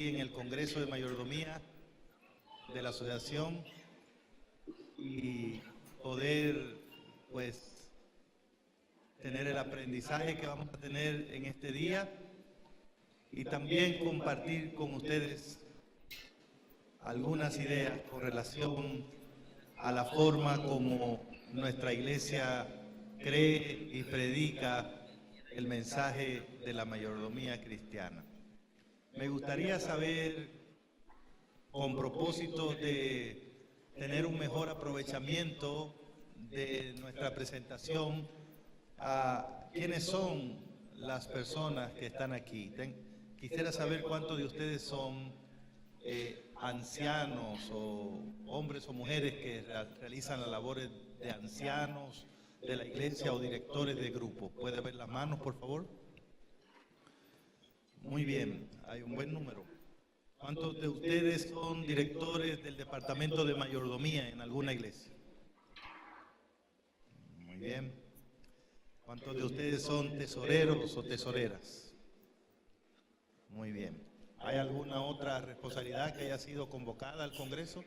aquí en el Congreso de Mayordomía de la Asociación y poder, pues, tener el aprendizaje que vamos a tener en este día y también compartir con ustedes algunas ideas con relación a la forma como nuestra iglesia cree y predica el mensaje de la mayordomía cristiana. Me gustaría saber, con propósito de tener un mejor aprovechamiento de nuestra presentación, a quiénes son las personas que están aquí. Quisiera saber cuántos de ustedes son ancianos o hombres o mujeres que realizan las labores de ancianos de la iglesia o directores de grupos. ¿Puede ver las manos, por favor? Muy bien, hay un buen número. ¿Cuántos de ustedes son directores del departamento de mayordomía en alguna iglesia? Muy bien. ¿Cuántos de ustedes son tesoreros o tesoreras? Muy bien. ¿Hay alguna otra responsabilidad que haya sido convocada al Congreso?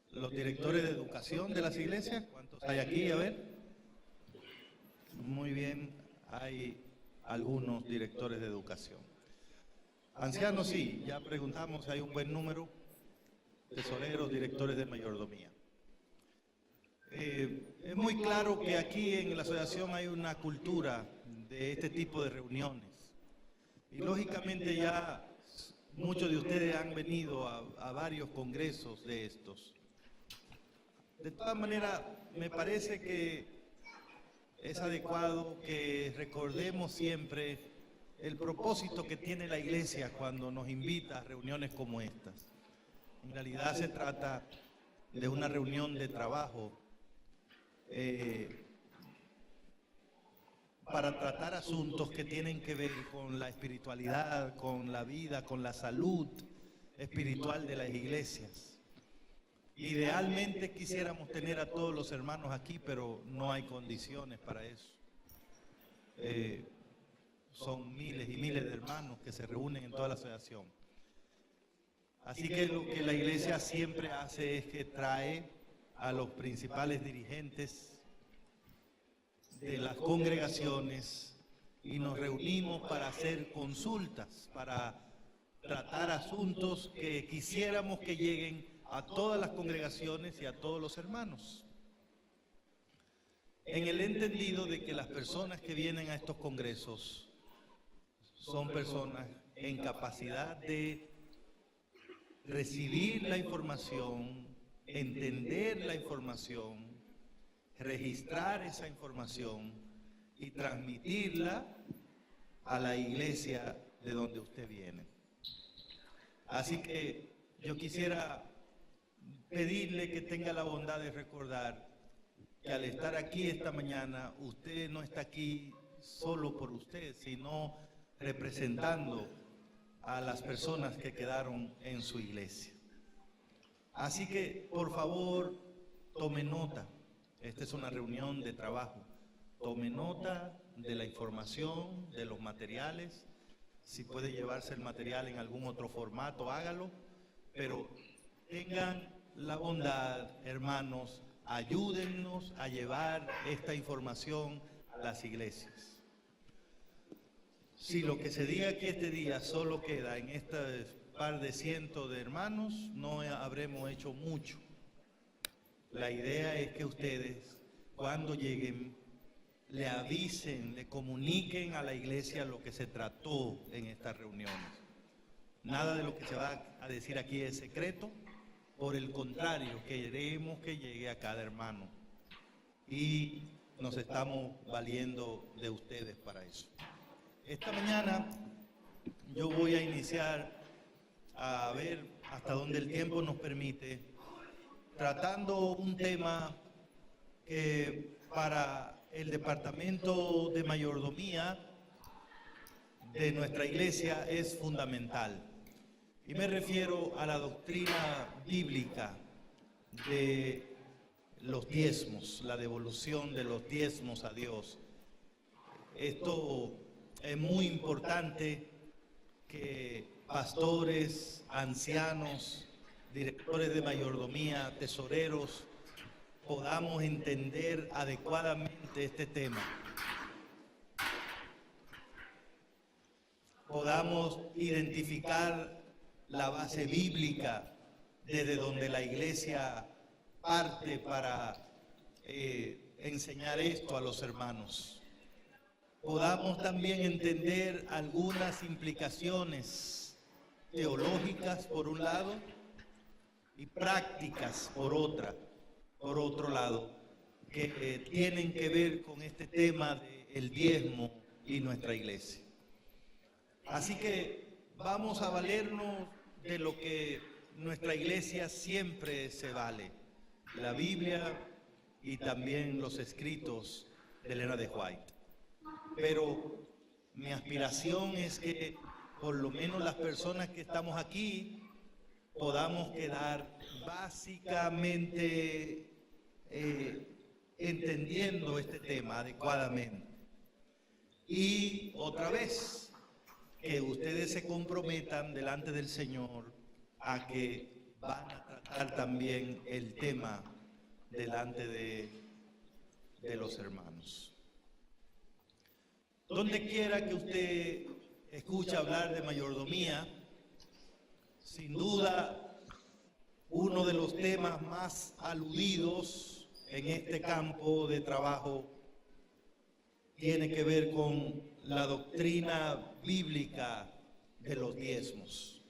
¿Los directores de educación de las iglesias? ¿Cuántos hay aquí? A ver. Muy bien, hay algunos directores de educación. Ancianos, sí, ya preguntamos, hay un buen número. Tesoreros, directores de mayordomía. Es muy claro que aquí en la asociación hay una cultura de este tipo de reuniones. Y lógicamente ya muchos de ustedes han venido a varios congresos de estos. De todas maneras, me parece que es adecuado que recordemos siempre el propósito que tiene la iglesia cuando nos invita a reuniones como estas. En realidad se trata de una reunión de trabajo para tratar asuntos que tienen que ver con la espiritualidad, con la vida, con la salud espiritual de las iglesias. Idealmente quisiéramos tener a todos los hermanos aquí, pero no hay condiciones para eso. Son miles y miles de hermanos que se reúnen en toda la asociación. Así que lo que la iglesia siempre hace es que trae a los principales dirigentes de las congregaciones y nos reunimos para hacer consultas, para tratar asuntos que quisiéramos que lleguen a todas las congregaciones y a todos los hermanos. En el entendido de que las personas que vienen a estos congresos son personas en capacidad de recibir la información, entender la información, registrar esa información y transmitirla a la iglesia de donde usted viene. Así que yo quisiera pedirle que tenga la bondad de recordar que al estar aquí esta mañana, usted no está aquí solo por usted, sino representando a las personas que quedaron en su iglesia. Así que, por favor, tome nota. Esta es una reunión de trabajo. Tome nota de la información, de los materiales. Si puede llevarse el material en algún otro formato, hágalo. Pero tengan la bondad, hermanos, ayúdennos a llevar esta información a las iglesias. Si lo que se diga aquí este día solo queda en este par de cientos de hermanos, no habremos hecho mucho. La idea es que ustedes, cuando lleguen, le avisen, le comuniquen a la iglesia lo que se trató en estas reuniones. Nada de lo que se va a decir aquí es secreto. Por el contrario, queremos que llegue a cada hermano. Y nos estamos valiendo de ustedes para eso. Esta mañana yo voy a iniciar a ver hasta donde el tiempo nos permite, tratando un tema que para el departamento de mayordomía de nuestra iglesia es fundamental. Y me refiero a la doctrina bíblica de los diezmos, la devolución de los diezmos a Dios. Esto es muy importante que pastores, ancianos, directores de mayordomía, tesoreros, podamos entender adecuadamente este tema. Podamos identificar la base bíblica desde donde la iglesia parte para enseñar esto a los hermanos. Podamos también entender algunas implicaciones teológicas por un lado y prácticas por otro lado, que tienen que ver con este tema del diezmo y nuestra iglesia. Así que vamos a valernos de lo que nuestra iglesia siempre se vale, la Biblia y también los escritos de Elena de White. Pero mi aspiración es que por lo menos las personas que estamos aquí podamos quedar básicamente entendiendo este tema adecuadamente. Y otra vez, que ustedes se comprometan delante del Señor a que van a tratar también el tema delante de los hermanos. Donde quiera que usted escuche hablar de mayordomía, sin duda uno de los temas más aludidos en este campo de trabajo tiene que ver con la doctrina bíblica de los diezmos.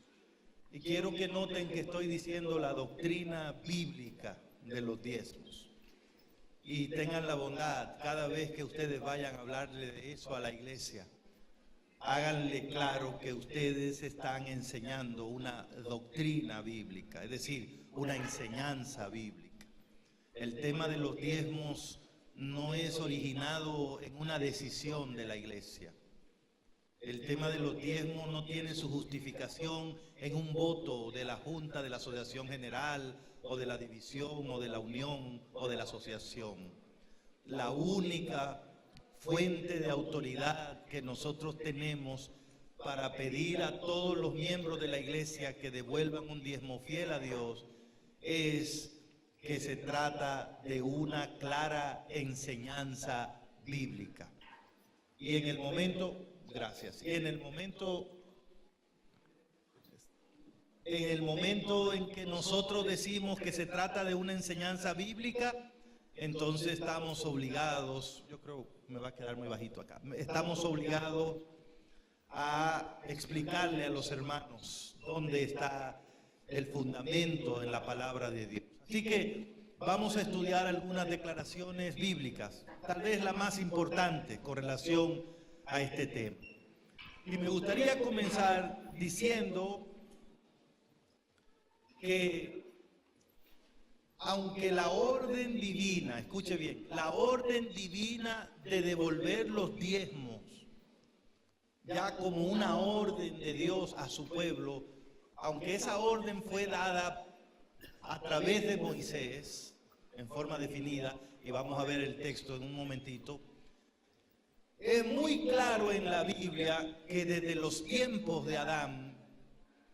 Y quiero que noten que estoy diciendo la doctrina bíblica de los diezmos. Y tengan la bondad, cada vez que ustedes vayan a hablarle de eso a la iglesia, háganle claro que ustedes están enseñando una doctrina bíblica, es decir, una enseñanza bíblica. El tema de los diezmos no es originado en una decisión de la iglesia. El tema de los diezmos no tiene su justificación en un voto de la Junta de la Asociación General o de la División o de la Unión o de la Asociación. La única fuente de autoridad que nosotros tenemos para pedir a todos los miembros de la iglesia que devuelvan un diezmo fiel a Dios es que se trata de una clara enseñanza bíblica. Y en el momento, gracias, y en el momento en que nosotros decimos que se trata de una enseñanza bíblica, entonces estamos obligados, yo creo que me va a quedar muy bajito acá, estamos obligados a explicarle a los hermanos dónde está el fundamento en la palabra de Dios. Así que vamos a estudiar algunas declaraciones bíblicas, tal vez la más importante con relación a este tema. Y me gustaría comenzar diciendo que aunque la orden divina, escuche bien, la orden divina de devolver los diezmos, ya como una orden de Dios a su pueblo, aunque esa orden fue dada a través de Moisés, en forma definida, y vamos a ver el texto en un momentito, es muy claro en la Biblia que desde los tiempos de Adán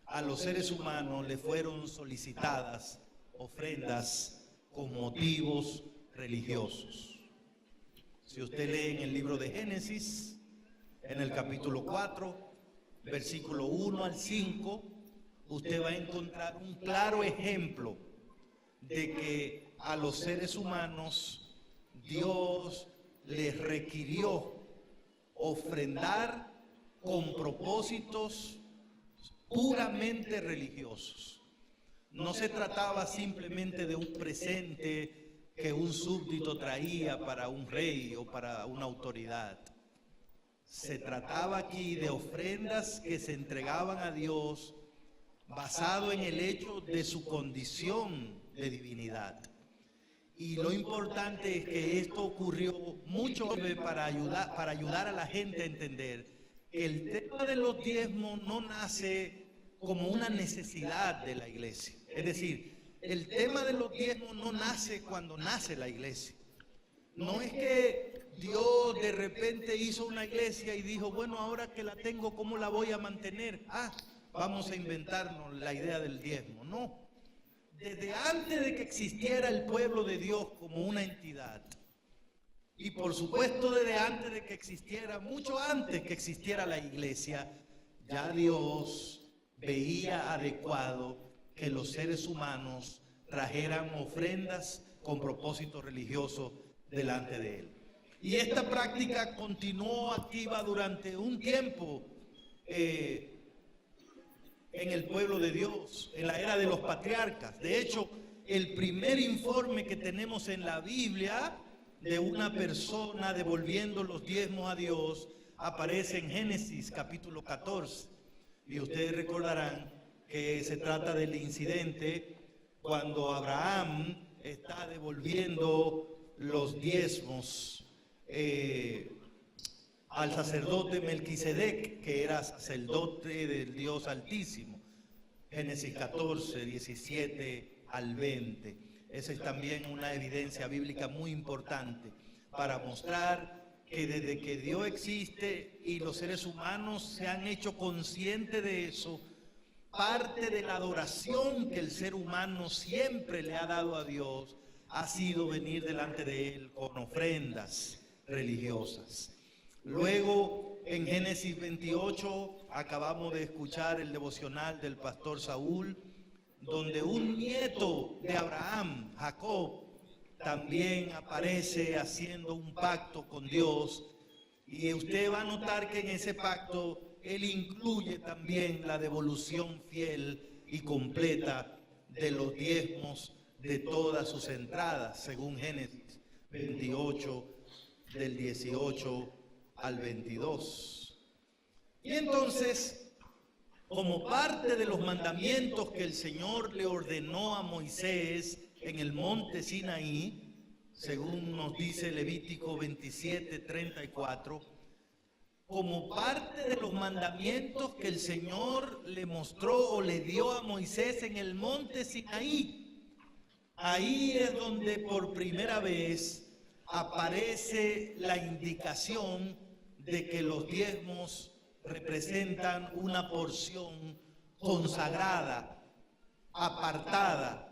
a los seres humanos le fueron solicitadas ofrendas con motivos religiosos. Si usted lee en el libro de Génesis, en el capítulo 4, versículo 1 al 5, usted va a encontrar un claro ejemplo de que a los seres humanos Dios les requirió ofrendar con propósitos puramente religiosos. No se trataba simplemente de un presente que un súbdito traía para un rey o para una autoridad. Se trataba aquí de ofrendas que se entregaban a Dios basado en el hecho de su condición de divinidad. Y lo importante es que esto ocurrió mucho para ayudar a la gente a entender que el tema de los diezmos no nace como una necesidad de la iglesia. Es decir, el tema de los diezmos no nace cuando nace la iglesia. No es que Dios de repente hizo una iglesia y dijo, bueno, ahora que la tengo, ¿cómo la voy a mantener? Vamos a inventarnos la idea del diezmo. No, desde antes de que existiera el pueblo de Dios como una entidad, y por supuesto desde antes de que existiera, mucho antes que existiera la iglesia, ya Dios veía adecuado que los seres humanos trajeran ofrendas con propósito religioso delante de Él. Y esta práctica continuó activa durante un tiempo en el pueblo de Dios, en la era de los patriarcas. De hecho, el primer informe que tenemos en la Biblia de una persona devolviendo los diezmos a Dios aparece en Génesis capítulo 14. Y ustedes recordarán que se trata del incidente cuando Abraham está devolviendo los diezmos al sacerdote Melquisedec, que era sacerdote del Dios Altísimo. Génesis 14, 17 al 20. Esa es también una evidencia bíblica muy importante para mostrar que desde que Dios existe y los seres humanos se han hecho conscientes de eso, parte de la adoración que el ser humano siempre le ha dado a Dios ha sido venir delante de Él con ofrendas religiosas. Luego, en Génesis 28, acabamos de escuchar el devocional del pastor Saúl, donde un nieto de Abraham, Jacob, también aparece haciendo un pacto con Dios. Y usted va a notar que en ese pacto él incluye también la devolución fiel y completa de los diezmos de todas sus entradas, según Génesis 28, del 18 al 22. Y entonces, como parte de los mandamientos que el Señor le ordenó a Moisés en el monte Sinaí, según nos dice Levítico 27, 34, como parte de los mandamientos que el Señor le mostró o le dio a Moisés en el monte Sinaí, ahí es donde por primera vez aparece la indicación de que los diezmos representan una porción consagrada, apartada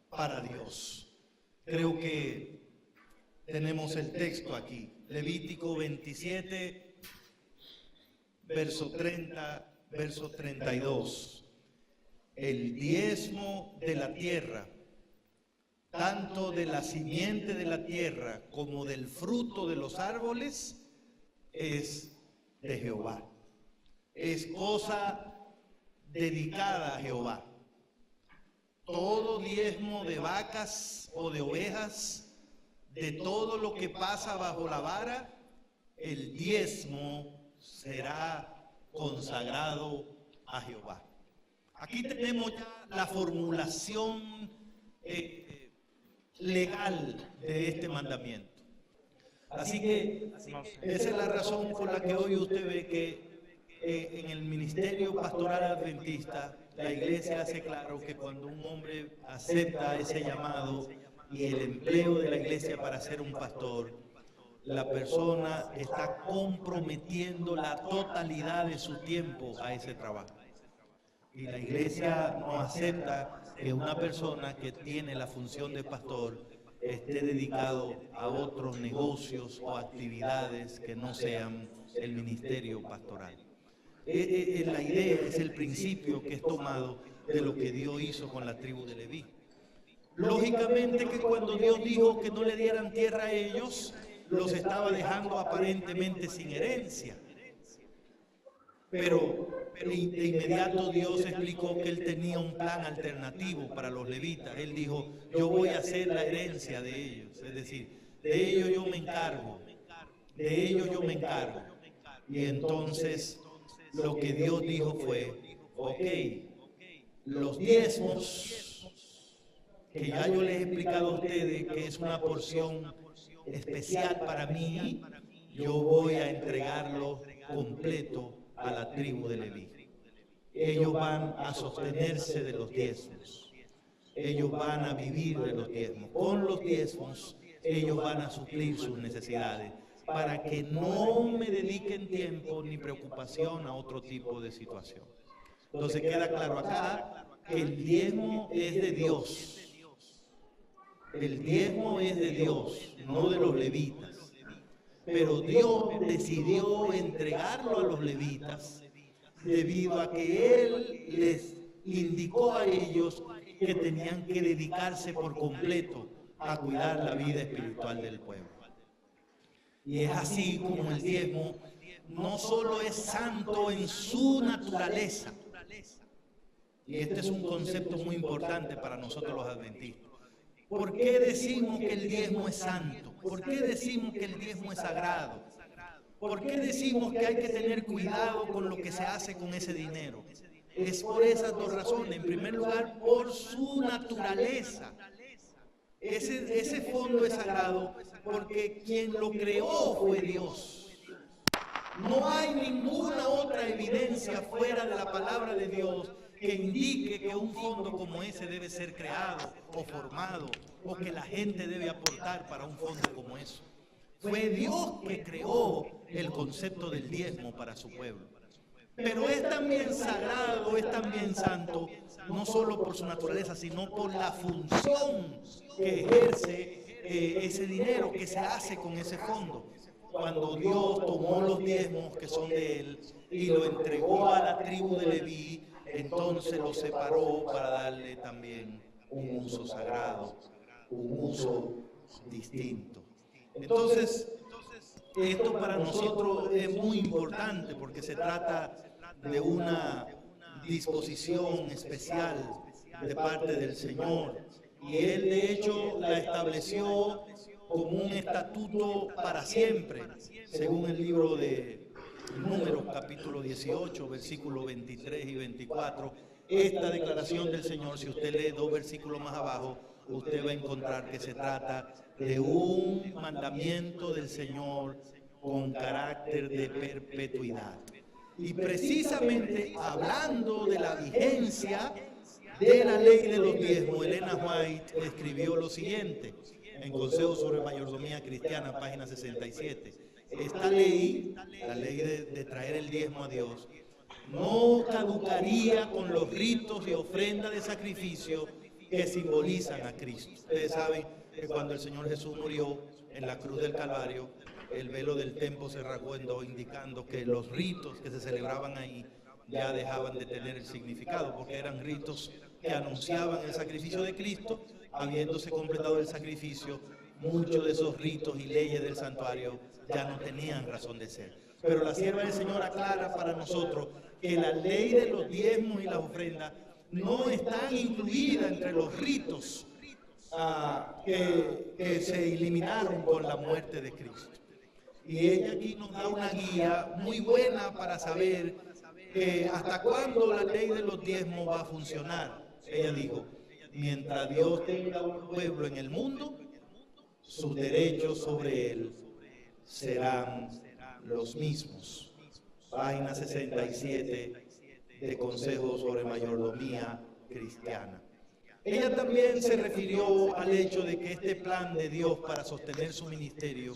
para Dios. Creo que tenemos el texto aquí, Levítico 27, verso 30, verso 32. El diezmo de la tierra, tanto de la simiente de la tierra como del fruto de los árboles, es de Jehová. Es cosa dedicada a Jehová. Todo diezmo de vacas o de ovejas, de todo lo que pasa bajo la vara, el diezmo será consagrado a Jehová. Aquí tenemos ya la formulación legal de este mandamiento. Así que esa es la razón por la que hoy usted ve que en el ministerio pastoral adventista la iglesia hace claro que cuando un hombre acepta ese llamado y el empleo de la iglesia para ser un pastor, la persona está comprometiendo la totalidad de su tiempo a ese trabajo. Y la iglesia no acepta que una persona que tiene la función de pastor esté dedicado a otros negocios o actividades que no sean el ministerio pastoral. La idea es el principio que es tomado de lo que Dios hizo con la tribu de Leví. Lógicamente que cuando Dios dijo que no le dieran tierra a ellos, los estaba dejando aparentemente sin herencia. Pero de inmediato Dios explicó que Él tenía un plan alternativo para los levitas. Él dijo, yo voy a hacer la herencia de ellos. Es decir, de ellos yo me encargo. De ellos yo me encargo. Y entonces lo que Dios dijo fue, ok, los diezmos, que ya yo les he explicado a ustedes que es una porción especial para mí, yo voy a entregarlo completo a la tribu de Leví. Ellos van a sostenerse de los diezmos. Ellos van a vivir de los diezmos. Con los diezmos, ellos van a suplir sus necesidades. para que no me dediquen tiempo ni preocupación a otro tipo de situación. Entonces queda claro acá que el diezmo es de Dios. El diezmo es de Dios, no de los levitas. Pero Dios decidió entregarlo a los levitas debido a que Él les indicó a ellos que tenían que dedicarse por completo a cuidar la vida espiritual del pueblo. Y es así como el diezmo no solo es santo en su naturaleza, y este es un concepto muy importante para nosotros los adventistas. ¿Por qué decimos que el diezmo es santo? ¿Por qué decimos que el diezmo es sagrado? ¿Por qué decimos que hay que tener cuidado con lo que se hace con ese dinero? Es por esas dos razones. En primer lugar, por su naturaleza. Ese fondo es sagrado porque quien lo creó fue Dios. No hay ninguna otra evidencia fuera de la palabra de Dios que indique que un fondo como ese debe ser creado o formado o que la gente debe aportar para un fondo como eso. Fue Dios que creó el concepto del diezmo para su pueblo. Pero es también sagrado, es también santo, no solo por su naturaleza, sino por la función que ejerce ese dinero que se hace con ese fondo. Cuando Dios tomó los diezmos que son de Él y lo entregó a la tribu de Leví, entonces lo separó para darle también un uso sagrado, un uso distinto. Entonces, esto para nosotros es muy importante porque se trata de una disposición especial de parte del Señor. Y Él de hecho la estableció como un estatuto para siempre, según el libro de Números capítulo 18, versículos 23 y 24. Esta declaración del Señor, si usted lee 2 versículos más abajo, usted va a encontrar que se trata de un mandamiento del Señor con carácter de perpetuidad. Y precisamente hablando de la vigencia de la ley de los diezmos, Elena White escribió lo siguiente en Consejo sobre Mayordomía Cristiana, página 67. Esta ley, la ley de traer el diezmo a Dios, no caducaría con los ritos y ofrendas de sacrificio que simbolizan a Cristo. Ustedes saben que cuando el Señor Jesús murió en la cruz del Calvario, el velo del templo se rasgó en dos, indicando que los ritos que se celebraban ahí ya dejaban de tener el significado, porque eran ritos que anunciaban el sacrificio de Cristo. Habiéndose completado el sacrificio, muchos de esos ritos y leyes del santuario ya no tenían razón de ser. Pero la sierva del Señor aclara para nosotros que la ley de los diezmos y las ofrendas no están incluidas entre los ritos que se eliminaron con la muerte de Cristo. Y ella aquí nos da una guía muy buena para saber hasta cuándo la ley de los diezmos va a funcionar. Ella dijo, mientras Dios tenga un pueblo en el mundo, sus derechos sobre él serán los mismos. Página 67 de Consejo sobre Mayordomía Cristiana. Ella también se refirió al hecho de que este plan de Dios para sostener su ministerio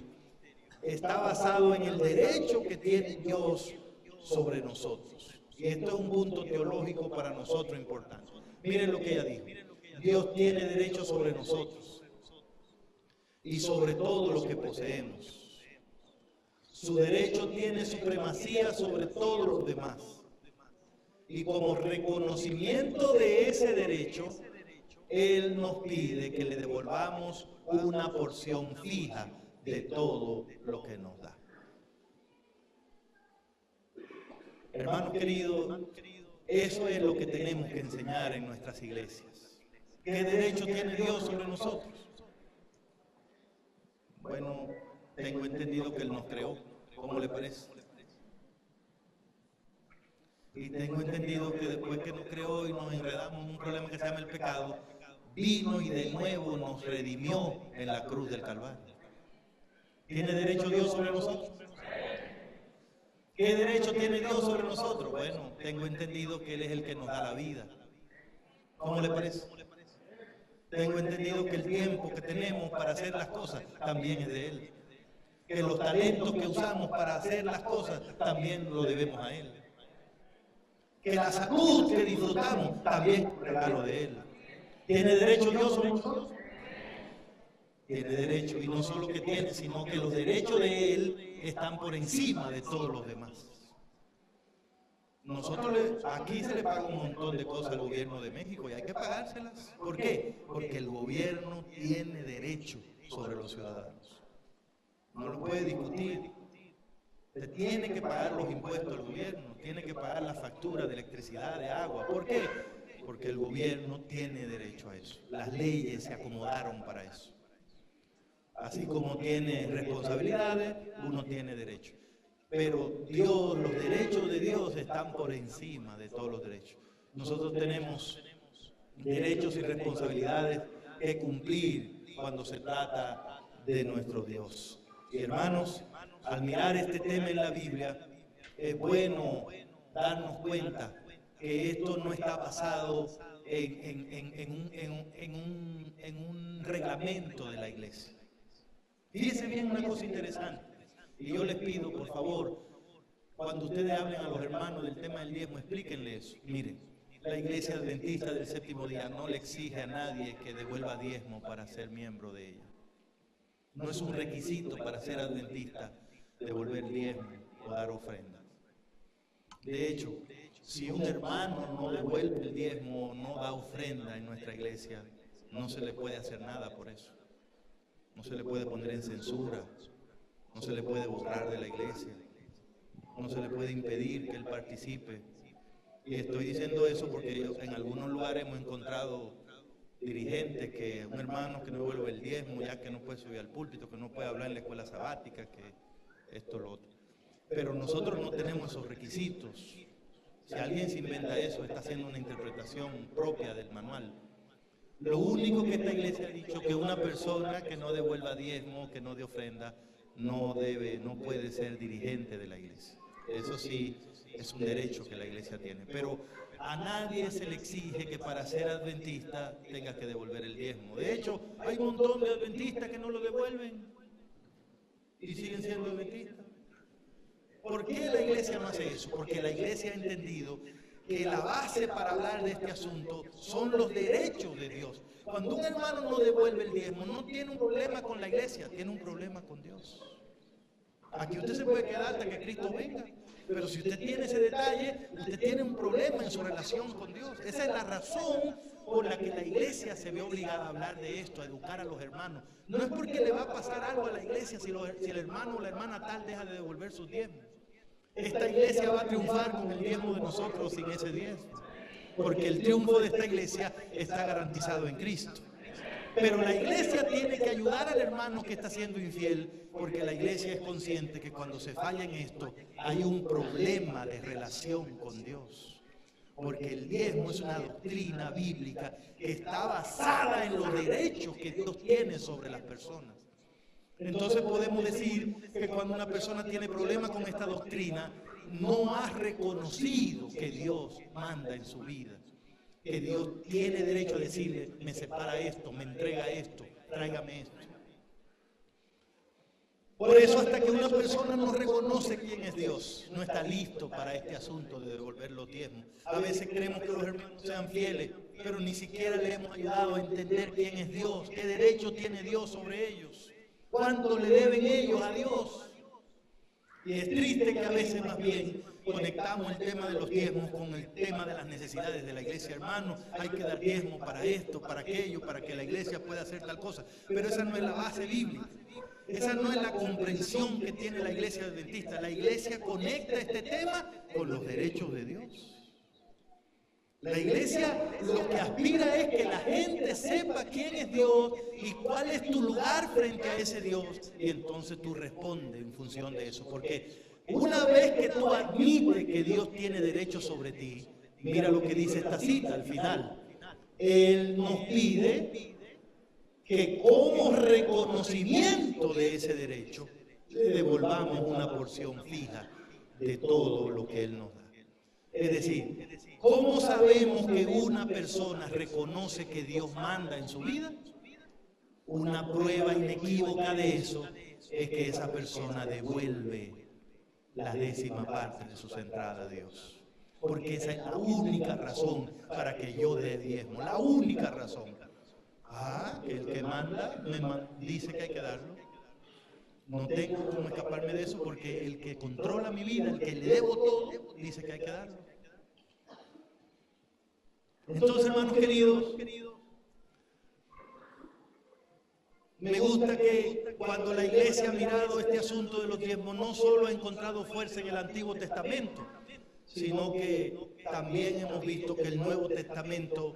está basado en el derecho que tiene Dios sobre nosotros. Y esto es un punto teológico para nosotros importante. Miren lo que ella dijo. Dios tiene derecho sobre nosotros y sobre todo lo que poseemos. Su derecho tiene supremacía sobre todos los demás. Y como reconocimiento de ese derecho, Él nos pide que le devolvamos una porción fija de todo lo que nos da. Hermanos queridos, eso es lo que tenemos que enseñar en nuestras iglesias. ¿Qué derecho tiene Dios sobre nosotros? Bueno, tengo entendido que Él nos creó. ¿Cómo le parece? Y tengo entendido que después que nos creó y nos enredamos en un problema que se llama el pecado, vino y de nuevo nos redimió en la cruz del Calvario. ¿Tiene derecho Dios sobre nosotros? ¿Qué derecho tiene Dios sobre nosotros? Bueno, tengo entendido que Él es el que nos da la vida. ¿Cómo le parece? Tengo entendido que el tiempo que tenemos para hacer las cosas también es de Él. que los talentos que usamos para hacer las cosas también lo debemos a Él. Que la salud que disfrutamos también es un regalo de Él. ¿Tiene derecho Dios sobre nosotros? Tiene derecho, y no solo que tiene, sino que los derechos de Él están por encima de todos los demás. Nosotros aquí se le paga un montón de cosas al gobierno de México y hay que pagárselas. ¿Por qué? Porque el gobierno tiene derecho sobre los ciudadanos. No lo puede discutir. Usted tiene que pagar los impuestos del gobierno, tiene que pagar la factura de electricidad, de agua. ¿Por qué? Porque el gobierno tiene derecho a eso. Las leyes se acomodaron para eso. Así como tiene responsabilidades, uno tiene derecho. Pero Dios, los derechos de Dios están por encima de todos los derechos. Nosotros tenemos derechos y responsabilidades que cumplir cuando se trata de nuestro Dios. Y hermanos, al mirar este tema en la Biblia, es bueno darnos cuenta que esto no está basado en un reglamento de la iglesia. Fíjense bien una cosa interesante, y yo les pido, por favor, cuando ustedes hablen a los hermanos del tema del diezmo, explíquenle eso. Miren, la iglesia adventista del séptimo día no le exige a nadie que devuelva diezmo para ser miembro de ella. No es un requisito para ser adventista devolver diezmo o dar ofrenda. De hecho, si un hermano no devuelve el diezmo o no da ofrenda en nuestra iglesia, no se le puede hacer nada por eso. No se le puede poner en censura, no se le puede borrar de la iglesia, no se le puede impedir que él participe. Y estoy diciendo eso porque en algunos lugares hemos encontrado dirigentes que un hermano que no devuelve el diezmo, ya que no puede subir al púlpito, que no puede hablar en la escuela sabática, que esto, lo otro. Pero nosotros no tenemos esos requisitos. Si alguien se inventa eso, está haciendo una interpretación propia del manual. Lo único que esta iglesia ha dicho que una persona que no devuelva diezmo, que no dé ofrenda, no puede ser dirigente de la iglesia. Eso sí es un derecho que la iglesia tiene. Pero a nadie se le exige que para ser adventista tenga que devolver el diezmo. De hecho, hay un montón de adventistas que no lo devuelven y siguen siendo adventistas. ¿Por qué la iglesia no hace eso? Porque la iglesia ha entendido que la base para hablar de este asunto son los derechos de Dios. Cuando un hermano no devuelve el diezmo, no tiene un problema con la iglesia, tiene un problema con Dios. Aquí usted se puede quedar hasta que Cristo venga, pero si usted tiene ese detalle, usted tiene un problema en su relación con Dios. Esa es la razón por la que la iglesia se ve obligada a hablar de esto, a educar a los hermanos. No es porque le va a pasar algo a la iglesia si el hermano o la hermana tal deja de devolver sus diezmos. Esta iglesia va a triunfar con el diezmo de nosotros sin ese diezmo, porque el triunfo de esta iglesia está garantizado en Cristo. Pero la iglesia tiene que ayudar al hermano que está siendo infiel, porque la iglesia es consciente que cuando se falla en esto hay un problema de relación con Dios. Porque el diezmo es una doctrina bíblica que está basada en los derechos que Dios tiene sobre las personas. Entonces podemos decir que cuando una persona tiene problemas con esta doctrina, no ha reconocido que Dios manda en su vida, que Dios tiene derecho a decirle, me separa esto, me entrega esto, tráigame esto. Por eso hasta que una persona no reconoce quién es Dios, no está listo para este asunto de devolver los diezmos. A veces queremos que los hermanos sean fieles, pero ni siquiera le hemos ayudado a entender quién es Dios, qué derecho tiene Dios sobre ellos. ¿Cuánto le deben ellos a Dios? Y es triste que a veces más bien conectamos el tema de los diezmos con el tema de las necesidades de la iglesia. Hermano, hay que dar diezmo para esto, para aquello, para que la iglesia pueda hacer tal cosa. Pero esa no es la base bíblica. Esa no es la comprensión que tiene la iglesia adventista. La iglesia conecta este tema con los derechos de Dios. La iglesia lo que aspira es que la gente sepa quién es Dios y cuál es tu lugar frente a ese Dios. Y entonces tú respondes en función de eso. Porque una vez que tú admites que Dios tiene derecho sobre ti, mira lo que dice esta cita al final. Él nos pide que como reconocimiento de ese derecho, le devolvamos una porción fija de todo lo que Él nos da. Es decir, ¿cómo sabemos que una persona reconoce que Dios manda en su vida? Una prueba inequívoca de eso es que esa persona devuelve la 10ª parte de sus entradas a Dios. Porque esa es la única razón para que yo dé diezmo, la única razón. Que el que manda dice que hay que darlo. No tengo cómo escaparme de eso porque el que controla mi vida, el que le debo todo, dice que hay que darlo. Entonces, hermanos queridos, me gusta que cuando la iglesia ha mirado este asunto de los diezmos, no solo ha encontrado fuerza en el Antiguo Testamento, sino que también hemos visto que el Nuevo Testamento,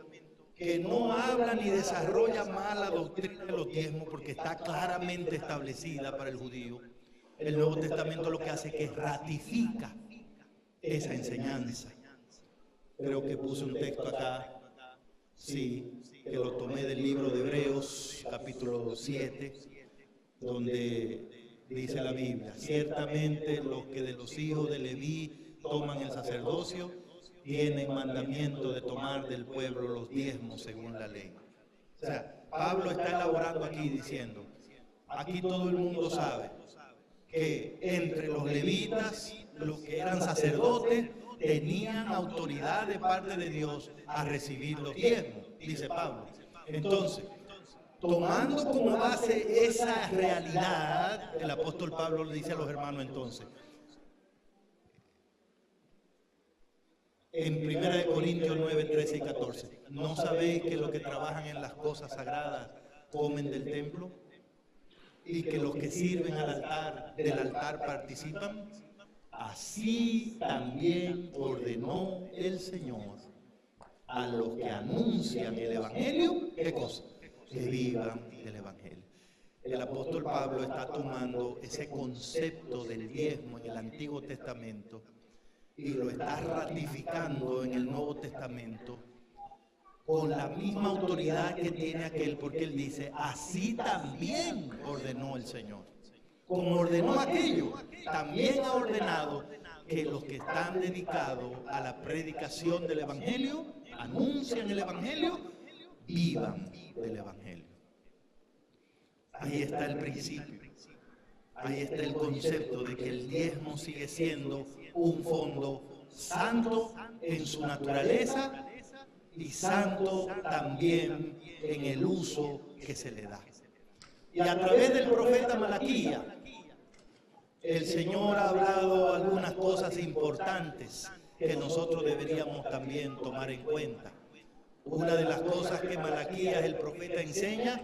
que no habla ni desarrolla más la doctrina de los diezmos, porque está claramente establecida para el judío, el Nuevo Testamento lo que hace es que ratifica esa enseñanza. Creo que puse un texto acá, sí, que lo tomé del libro de Hebreos, capítulo 7, donde dice la Biblia: ciertamente los que de los hijos de Leví toman el sacerdocio tienen mandamiento de tomar del pueblo los diezmos según la ley. O sea, Pablo está elaborando aquí diciendo, aquí todo el mundo sabe que entre los levitas, los que eran sacerdotes, tenían autoridad de parte de Dios a recibir los diezmos, dice Pablo. Entonces, tomando como base esa realidad, el apóstol Pablo le dice a los hermanos entonces, en 1 Corintios 9, 13 y 14, ¿no sabéis que los que trabajan en las cosas sagradas comen del templo? ¿Y que los que sirven del altar participan? Así también ordenó el Señor a los que anuncian el Evangelio, ¿qué cosa? Que vivan del Evangelio. El apóstol Pablo está tomando ese concepto del diezmo en el Antiguo Testamento y lo está ratificando en el Nuevo Testamento con la misma autoridad que tiene aquel, porque él dice, así también ordenó el Señor. Como ordenó aquello, también ha ordenado que los que están dedicados a la predicación del Evangelio, anuncian el Evangelio, vivan del Evangelio. Ahí está el principio. Ahí está el concepto de que el diezmo sigue siendo un fondo santo en su naturaleza y santo también en el uso que se le da. Y a través del profeta Malaquías, el Señor ha hablado algunas cosas importantes que nosotros deberíamos también tomar en cuenta. Una de las cosas que Malaquías, el profeta, enseña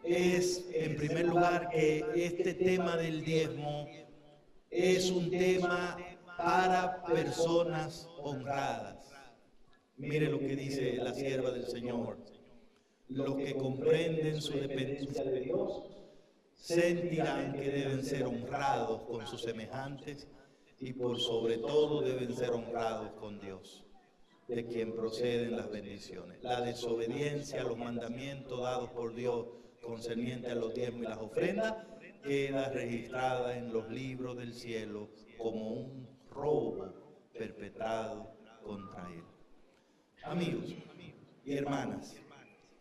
es, en primer lugar, que este tema del diezmo es un tema para personas honradas. Mire lo que dice la sierva del Señor. Los que comprenden su dependencia de Dios sentirán que deben ser honrados con sus semejantes y por sobre todo deben ser honrados con Dios, de quien proceden las bendiciones. La desobediencia a los mandamientos dados por Dios concerniente a los diezmos y las ofrendas queda registrada en los libros del cielo como un robo perpetrado contra él. Amigos y hermanas,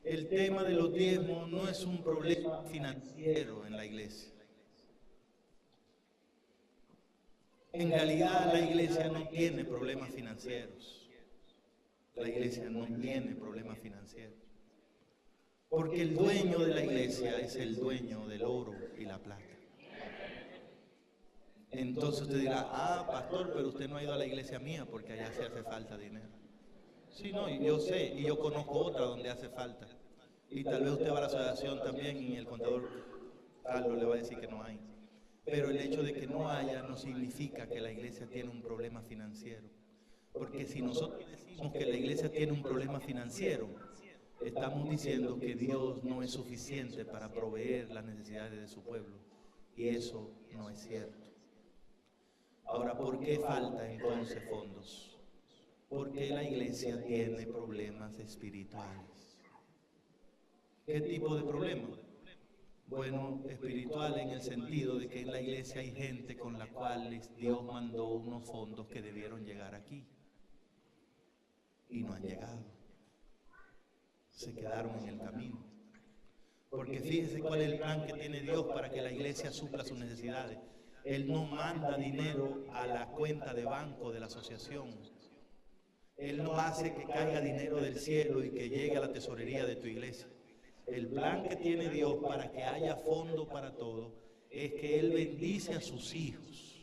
el tema de los diezmos no es un problema financiero en la iglesia. En realidad la iglesia no tiene problemas financieros. La iglesia no tiene problemas financieros. Porque el dueño de la iglesia es el dueño del oro y la plata. Entonces usted dirá, pastor, pero usted no ha ido a la iglesia mía porque allá se hace falta dinero. Sí, no, y yo sé, y yo conozco otra donde hace falta. Y tal vez usted va a la asociación también y el contador Carlos le va a decir que no hay. Pero el hecho de que no haya no significa que la iglesia tiene un problema financiero. Porque si nosotros decimos que la iglesia tiene un problema financiero, estamos diciendo que Dios no es suficiente para proveer las necesidades de su pueblo. Y eso no es cierto. Ahora, ¿por qué falta entonces fondos? Porque la iglesia tiene problemas espirituales. ¿Qué tipo de problemas? Bueno, espiritual en el sentido de que en la iglesia hay gente con la cual Dios mandó unos fondos que debieron llegar aquí y no han llegado. Se quedaron en el camino. Porque fíjese cuál es el plan que tiene Dios para que la iglesia supla sus necesidades. Él no manda dinero a la cuenta de banco de la asociación. Él no hace que caiga dinero del cielo y que llegue a la tesorería de tu iglesia. El plan que tiene Dios para que haya fondo para todo es que Él bendice a sus hijos.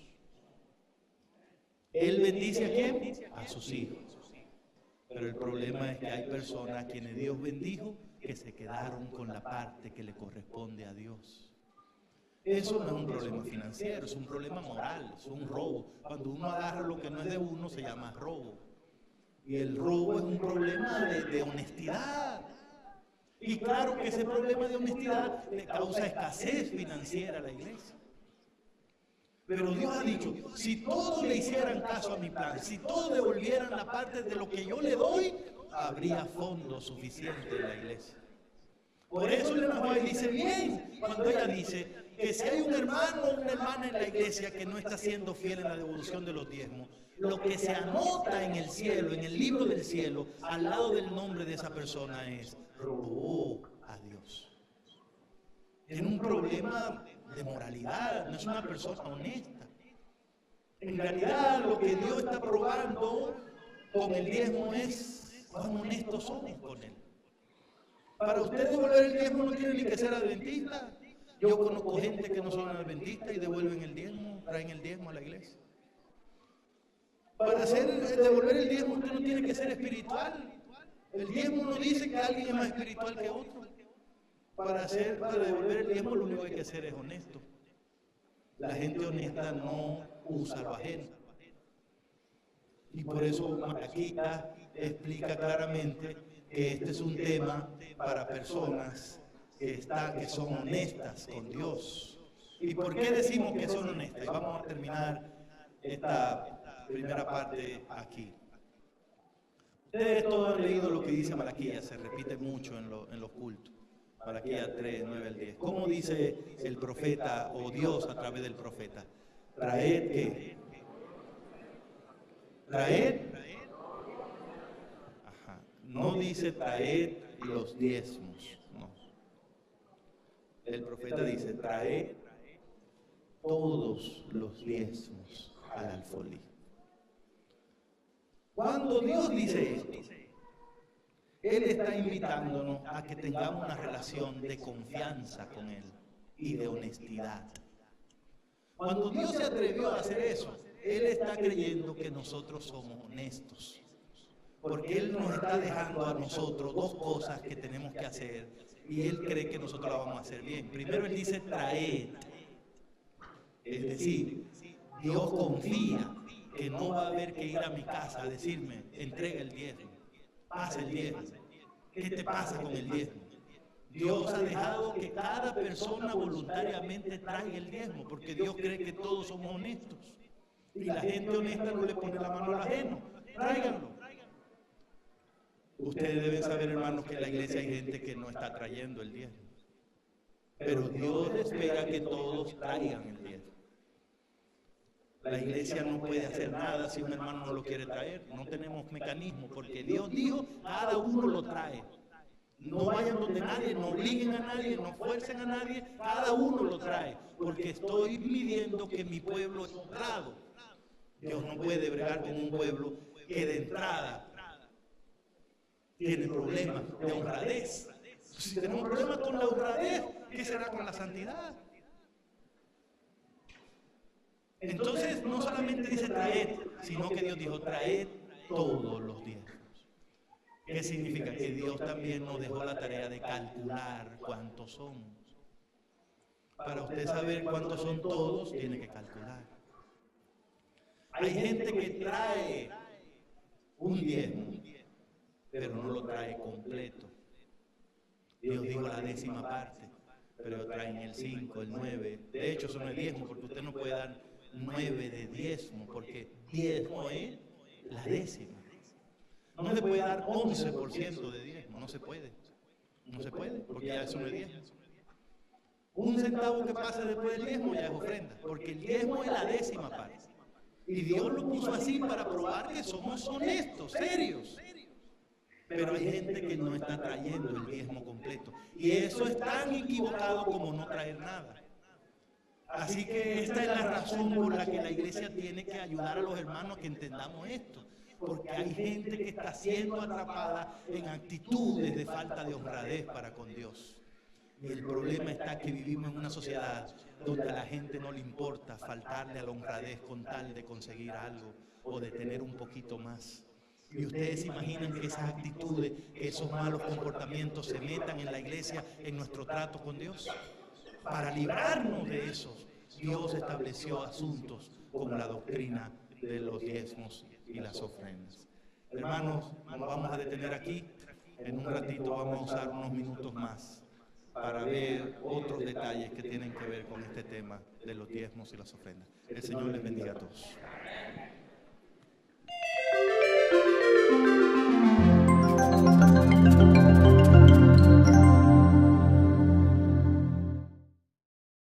¿Él bendice a quién? A sus hijos. Pero el problema es que hay personas a quienes Dios bendijo que se quedaron con la parte que le corresponde a Dios. Eso no es un problema financiero, es un problema moral, es un robo. Cuando uno agarra lo que no es de uno se llama robo. Y el robo es un problema de honestidad. Y claro que ese problema de honestidad le causa escasez financiera a la iglesia. Pero Dios ha dicho, si todos le hicieran caso a mi plan, si todos devolvieran la parte de lo que yo le doy, habría fondo suficiente en la iglesia. Por eso la hermana dice bien, cuando ella dice que si hay un hermano o una hermana en la iglesia que no está siendo fiel en la devolución de los diezmos, lo que se anota en el cielo, en el libro del cielo, al lado del nombre de esa persona es, robó a Dios. Tiene un problema de moralidad, no es una persona honesta. En realidad lo que Dios está probando con el diezmo es cuán honestos somos con Él. Para usted devolver el diezmo no tiene ni que ser adventista. Yo conozco gente que no son adventistas y devuelven el diezmo, traen el diezmo a la iglesia. Para devolver el diezmo usted no tiene que ser espiritual. El diezmo no dice que alguien es más espiritual que otro. Para devolver el diezmo lo único que hay que hacer es honesto. La gente honesta no usa lo ajeno. Y por eso Malaquías explica claramente que este es un tema para personas que son honestas con Dios. ¿Y por qué decimos que son honestas? Vamos a terminar esta primera parte aquí. Ustedes todos han leído lo que dice Malaquías, se repite mucho en los cultos. Malaquías 3, 9 al 10. ¿Cómo dice el profeta o Dios a través del profeta? Traed ¿qué? Traed. Ajá. No dice traed los diezmos. No. El profeta dice traed todos los diezmos al alfolí. Cuando Dios dice esto, Él está invitándonos a que tengamos una relación de confianza con Él y de honestidad. Cuando Dios se atrevió a hacer eso, Él está creyendo que nosotros somos honestos. Porque Él nos está dejando a nosotros dos cosas que tenemos que hacer y Él cree que nosotros las vamos a hacer bien. Primero Él dice traed. Es decir, Dios confía que no va a haber que ir a mi casa a decirme, entrega el diezmo, pasa el diezmo. ¿Qué te pasa con el diezmo? Dios ha dejado que cada persona voluntariamente traiga el diezmo, porque Dios cree que todos somos honestos. Y la gente honesta no le pone la mano al ajeno. Tráiganlo. Ustedes deben saber, hermanos, que en la iglesia hay gente que no está trayendo el diezmo. Pero Dios espera que todos traigan el diezmo. La iglesia no puede hacer nada si un hermano no lo quiere traer. No tenemos mecanismo, porque Dios dijo, cada uno lo trae. No vayan donde nadie, no obliguen a nadie, no fuercen a nadie, cada uno lo trae. Porque estoy midiendo que mi pueblo es honrado. Dios no puede bregar con un pueblo que de entrada tiene problemas de honradez. Si tenemos problemas con la honradez, ¿qué será con la santidad? Entonces, no solamente dice traed, sino que Dios dijo traed todos los diezmos. ¿Qué significa? Que Dios también nos dejó la tarea de calcular cuántos son. Para usted saber cuántos son todos, tiene que calcular. Hay gente que trae un diezmo, pero no lo trae completo. Dios dijo la 10ª parte, pero traen el 5, el 9. De hecho, eso no es diezmo, porque usted no puede dar 9 de diezmo, porque diezmo es la 10ª. No se puede dar 11% de diezmo, no se puede. No se puede, porque ya eso no es diezmo. Un centavo que pase después del diezmo ya es ofrenda, porque el diezmo es la 10ª parte. Y Dios lo puso así para probar que somos honestos, serios. pero hay gente que no está trayendo el diezmo completo. Y eso es tan equivocado como no traer nada. Así que esta es la razón por la que la iglesia tiene que ayudar a los hermanos a que entendamos esto. Porque hay gente que está siendo atrapada en actitudes de falta de honradez para con Dios. Y el problema está que vivimos en una sociedad donde a la gente no le importa faltarle a la honradez con tal de conseguir algo o de tener un poquito más. Y ustedes se imaginan que esas actitudes, que esos malos comportamientos se metan en la iglesia, en nuestro trato con Dios. Para librarnos de esos, Dios estableció asuntos como la doctrina de los diezmos y las ofrendas. Hermanos, nos vamos a detener aquí. En un ratito vamos a usar unos minutos más para ver otros detalles que tienen que ver con este tema de los diezmos y las ofrendas. El Señor les bendiga a todos.